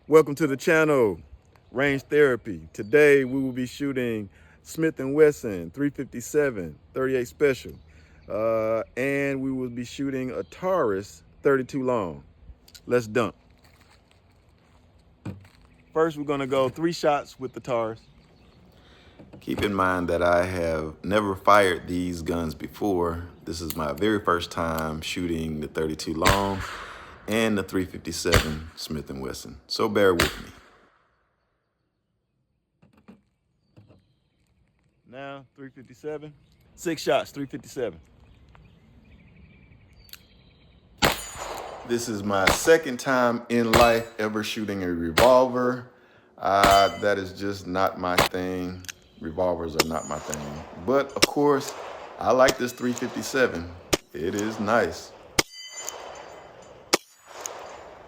Welcome to the channel, Range Therapy. Today we will be shooting Smith & Wesson 357 38 Special, and we will be shooting a Taurus 32 long. Let's dump. First, we're gonna go 3 shots with the Taurus. Keep in mind that I have never fired these guns before. This is my very first time shooting the 32 long and the 357 Smith & Wesson. So bear with me. Now, 357. 6 shots, 357. This is my second time in life ever shooting a revolver. That is just not my thing. Revolvers are not my thing. But of course, I like this 357. It is nice.